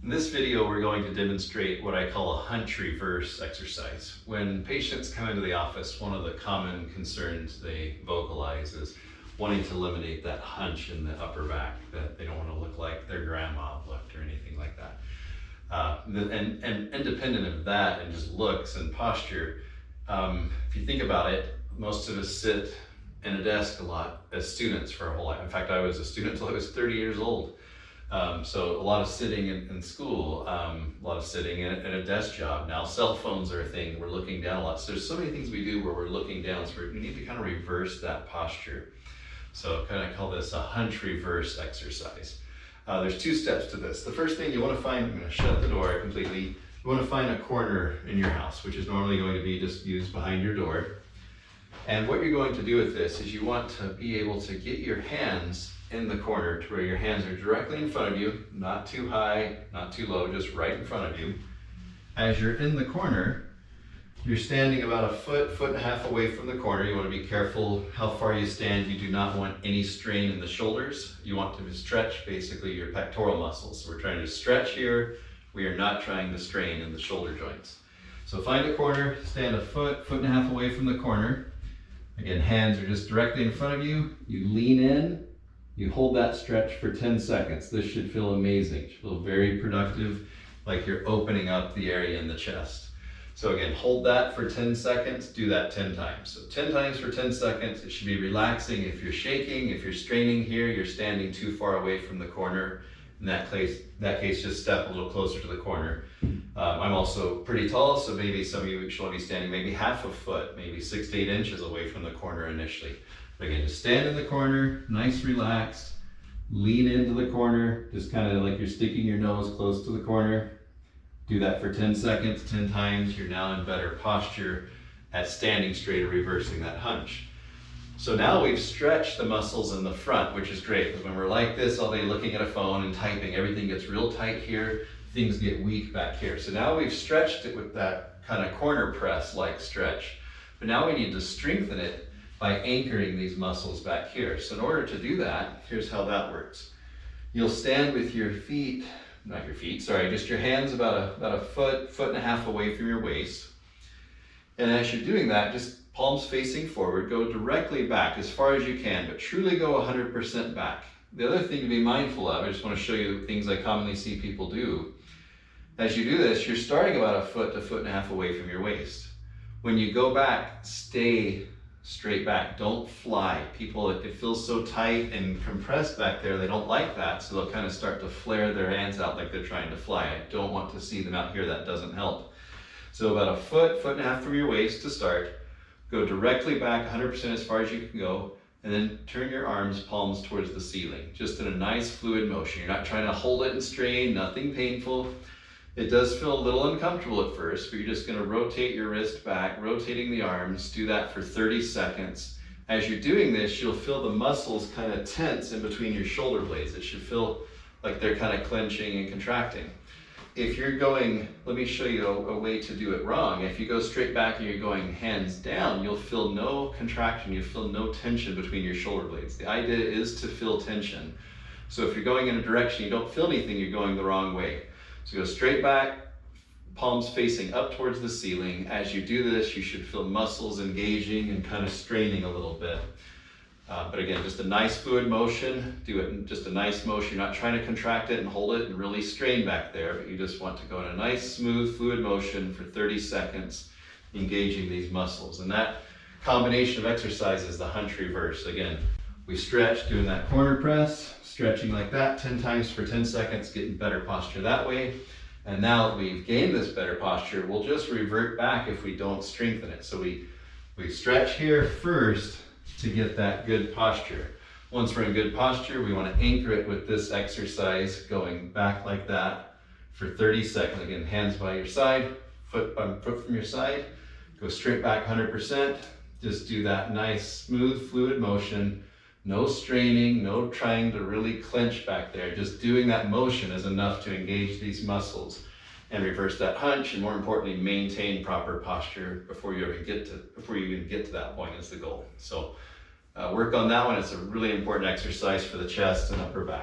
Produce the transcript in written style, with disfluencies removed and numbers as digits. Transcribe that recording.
In this video, we're going to demonstrate what I call a hunch reverse exercise. When patients come into the office, one of the common concerns they vocalize is wanting to eliminate that hunch in the upper back, that they don't want to look like their grandma looked or anything like that. And independent of that and just looks and posture, if you think about it, most of us sit in a desk a lot as students for our whole life. In fact, I was a student until I was 30 years old. So a lot of sitting in school, a lot of sitting in a desk job. Now cell phones are a thing, we're looking down a lot. So there's so many things we do where we're looking down, so we need to kind of reverse that posture. So kind of call this a hunch reverse exercise. There's two steps to this. The first thing you want to find, I'm going to shut the door completely. You want to find a corner in your house, which is normally going to be just used behind your door. And what you're going to do with this is you want to be able to get your hands in the corner to where your hands are directly in front of you, not too high, not too low, just right in front of you. As you're in the corner, you're standing about a foot and a half away from the corner. You want to be careful how far you stand. You do not want any strain in the shoulders. You want to stretch basically your pectoral muscles. So we're trying to stretch here. We are not trying to strain in the shoulder joints. So find a corner, stand a foot and a half away from the corner. Again, hands are just directly in front of you. You lean in. You hold that stretch for 10 seconds. This should feel amazing. It should feel very productive, like you're opening up the area in the chest. So again, hold that for 10 seconds, do that 10 times. So 10 times for 10 seconds, it should be relaxing. If you're shaking, if you're straining here, you're standing too far away from the corner. In that case, just step a little closer to the corner. I'm also pretty tall, so maybe some of you should be standing maybe half a foot, maybe 6 to 8 inches away from the corner initially. But again, just stand in the corner, nice, relaxed, lean into the corner, just kind of like you're sticking your nose close to the corner. Do that for 10 seconds, 10 times. You're now in better posture at standing straight or reversing that hunch. So now we've stretched the muscles in the front, which is great, because when we're like this all day looking at a phone and typing, everything gets real tight here, things get weak back here. So now we've stretched it with that kind of corner press-like stretch. But now we need to strengthen it by anchoring these muscles back here. So in order to do that, here's how that works. You'll stand with your feet, just your hands about a foot and a half away from your waist. And as you're doing that, just palms facing forward, go directly back as far as you can, but truly go 100% back. The other thing to be mindful of, I just want to show you things I commonly see people do. As you do this, you're starting about a foot and a half away from your waist. When you go back, stay straight back, don't fly. People, it feels so tight and compressed back there, they don't like that, so they'll kind of start to flare their hands out like they're trying to fly. I don't want to see them out here, that doesn't help. So about a foot and a half from your waist to start, go directly back 100% as far as you can go, and then turn your arms, palms towards the ceiling, just in a nice fluid motion. You're not trying to hold it and strain, nothing painful. It does feel a little uncomfortable at first, but you're just going to rotate your wrist back, rotating the arms. Do that for 30 seconds. As you're doing this, you'll feel the muscles kind of tense in between your shoulder blades. It should feel like they're kind of clenching and contracting. If you're going, let me show you a way to do it wrong. If you go straight back and you're going hands down, you'll feel no contraction, you feel no tension between your shoulder blades. The idea is to feel tension. So if you're going in a direction you don't feel anything, you're going the wrong way. So go straight back, palms facing up towards the ceiling. As you do this, you should feel muscles engaging and kind of straining a little bit. But again, just a nice fluid motion. Do it in just a nice motion. You're not trying to contract it and hold it and really strain back there, but you just want to go in a nice, smooth, fluid motion for 30 seconds, engaging these muscles. And that combination of exercise is the hunch reverse. Again, we stretch, doing that corner press, stretching like that 10 times for 10 seconds, getting better posture that way. And now that we've gained this better posture, we'll just revert back if we don't strengthen it. So we stretch here first to get that good posture. Once we're in good posture, we want to anchor it with this exercise, going back like that for 30 seconds. Again, hands by your side, foot from your side, go straight back 100%. Just do that nice, smooth, fluid motion. No straining, no trying to really clench back there. Just doing that motion is enough to engage these muscles and reverse that hunch, and more importantly, maintain proper posture before you even get to that point is the goal. So work on that one. It's a really important exercise for the chest and upper back.